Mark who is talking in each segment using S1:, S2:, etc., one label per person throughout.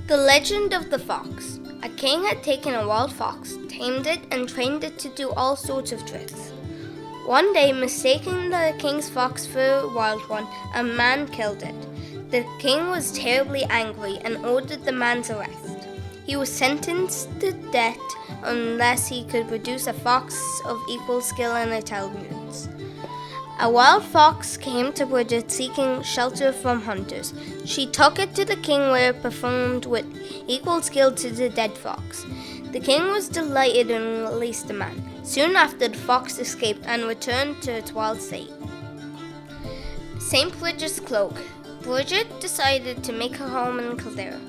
S1: The legend of the fox. A king had taken a wild fox, tamed it, and trained it to do all sorts of tricks. One day, mistaking the king's fox for a wild one, a man killed it. The king was terribly angry and ordered the man's arrest. He was sentenced to death unless he could produce a fox of equal skill and intelligence. A wild fox came to Brigid seeking shelter from hunters. She took it to the king where it performed with equal skill to the dead fox. The king was delighted and released the man. Soon after, the fox escaped and returned to its wild state. Saint Brigid's cloak. Brigid decided to make her home in Kildare.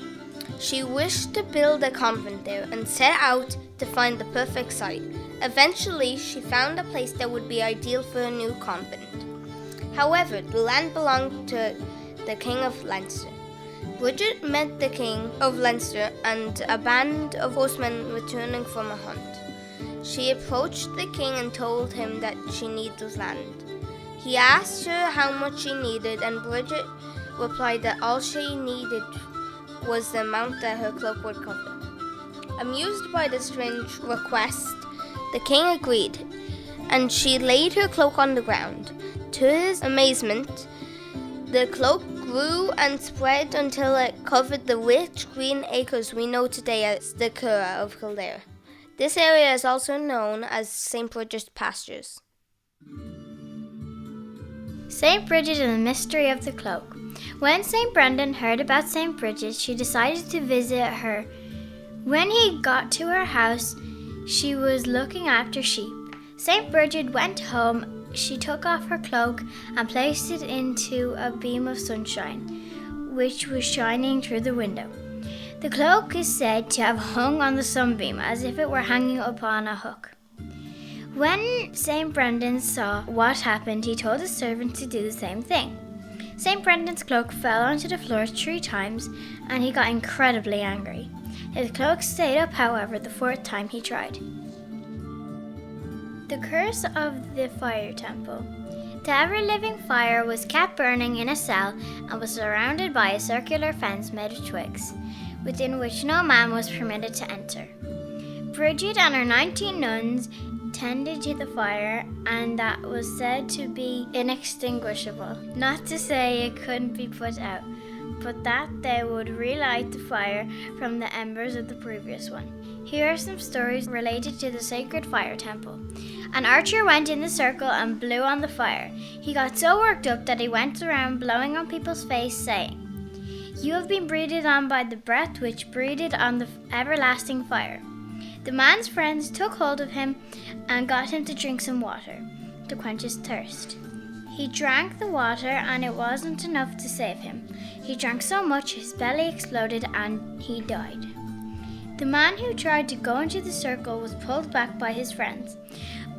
S1: She wished to build a convent there and set out to find the perfect site. Eventually, she found a place that would be ideal for a new convent. However, the land belonged to the King of Leinster. Brigid met the King of Leinster and a band of horsemen returning from a hunt. She approached the king and told him that she needed land. He asked her how much she needed, and Brigid replied that all she needed was the amount that her cloak would cover. Amused by the strange request, the king agreed, and she laid her cloak on the ground. To his amazement, the cloak grew and spread until it covered the rich green acres we know today as the Curragh of Kildare. This area is also known as Saint Brigid's pastures.
S2: Saint Brigid and the mystery of the cloak. When Saint Brendan heard about Saint Brigid, she decided to visit her. When he got to her house, she was looking after sheep. Saint Brigid went home. She took off her cloak and placed it into a beam of sunshine, which was shining through the window. The cloak is said to have hung on the sunbeam as if it were hanging upon a hook. When Saint Brendan saw what happened, he told his servant to do the same thing. Saint Brendan's cloak fell onto the floor 3 times, and he got incredibly angry. His cloak stayed up, however, the 4th time he tried. The curse of the fire temple. The ever-living fire was kept burning in a cell and was surrounded by a circular fence made of twigs, within which no man was permitted to enter. Brigid and her 19 nuns tended to the fire, and that was said to be inextinguishable. Not to say it couldn't be put out, but that they would relight the fire from the embers of the previous one. Here are some stories related to the sacred fire temple. An archer went in the circle and blew on the fire. He got so worked up that he went around blowing on people's face, saying, "You have been breathed on by the breath which breathed on the everlasting fire." The man's friends took hold of him and got him to drink some water to quench his thirst. He drank the water and it wasn't enough to save him. He drank so much his belly exploded and he died. The man who tried to go into the circle was pulled back by his friends,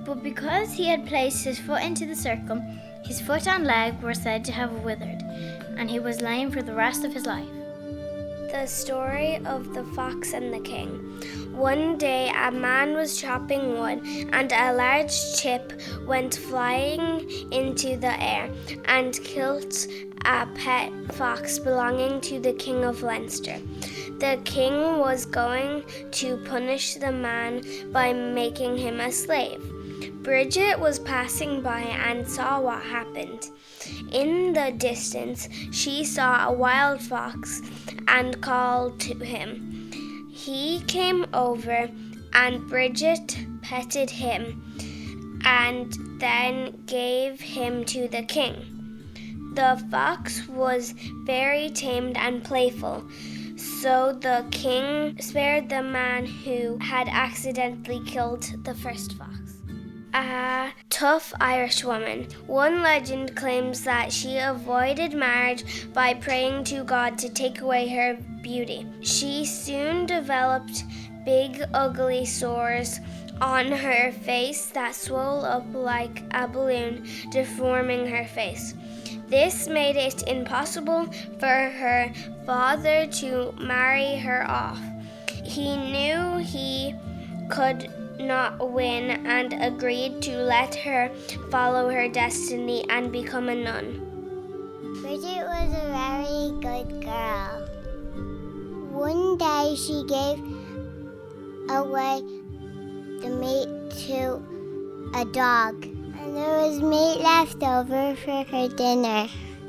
S2: but because he had placed his foot into the circle, his foot and leg were said to have withered, and he was lame for the rest of his life.
S1: The story of the fox and the king. One day a man was chopping wood and a large chip went flying into the air and killed a pet fox belonging to the King of Leinster. The king was going to punish the man by making him a slave. Brigid was passing by and saw what happened. In the distance, she saw a wild fox and called to him. He came over and Brigid petted him and then gave him to the king. The fox was very tamed and playful, so the king spared the man who had accidentally killed the first fox. A tough Irish woman. One legend claims that she avoided marriage by praying to God to take away her beauty. She soon developed big, ugly sores on her face that swelled up like a balloon, deforming her face. This made it impossible for her father to marry her off. He knew he could not win and agreed to let her follow her destiny and become a nun.
S3: Brigid was a very good girl. One day she gave away the meat to a dog, and there was meat left over for her dinner.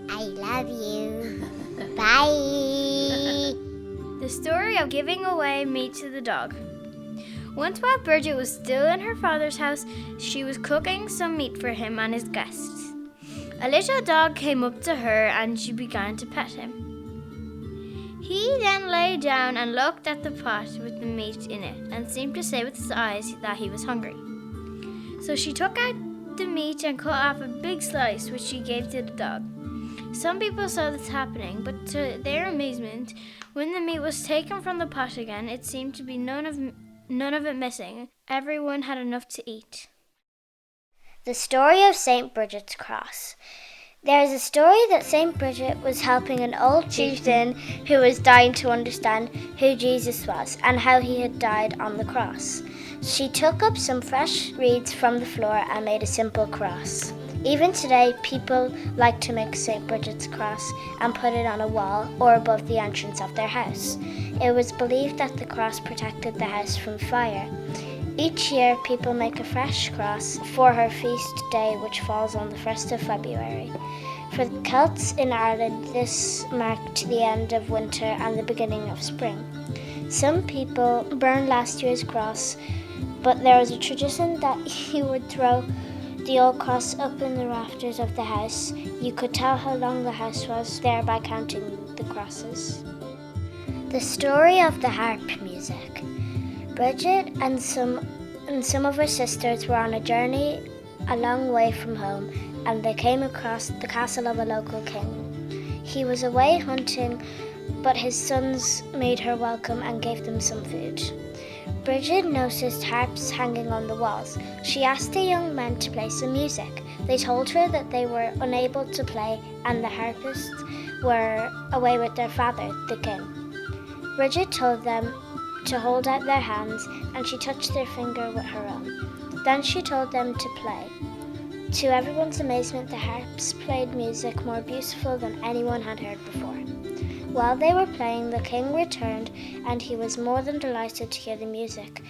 S3: I love you. Bye.
S2: The story of giving away meat to the dog. Once while Bridget was still in her father's house, she was cooking some meat for him and his guests. A little dog came up to her and she began to pet him. He then lay down and looked at the pot with the meat in it and seemed to say with his eyes that he was hungry. So she took out the meat and cut off a big slice, which she gave to the dog. Some people saw this happening, but to their amazement, when the meat was taken from the pot again, it seemed to be none of it missing. Everyone had enough to eat.
S3: The story of Saint Brigid's cross. There is a story that Saint Brigid was helping an old chieftain who was dying to understand who Jesus was and how he had died on the cross. She took up some fresh reeds from the floor and made a simple cross. Even today, people like to make Saint Brigid's cross and put it on a wall or above the entrance of their house. It was believed that the cross protected the house from fire. Each year, people make a fresh cross for her feast day, which falls on the 1st of February. For the Celts in Ireland, this marked the end of winter and the beginning of spring. Some people burn last year's cross, but there was a tradition that you would throw the old cross up in the rafters of the house. You could tell how long the house was there by counting the crosses. The story of the harp music. Bridget and some of her sisters were on a journey a long way from home, and they came across the castle of a local king. He was away hunting, but his sons made her welcome and gave them some food. Bridget noticed harps hanging on the walls. She asked the young men to play some music. They told her that they were unable to play and the harpists were away with their father, the king. Bridget told them to hold out their hands, and she touched their finger with her own. Then she told them to play. To everyone's amazement, the harps played music more beautiful than anyone had heard before. While they were playing, the king returned, and he was more than delighted to hear the music,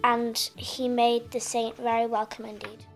S3: and he made the saint very welcome indeed.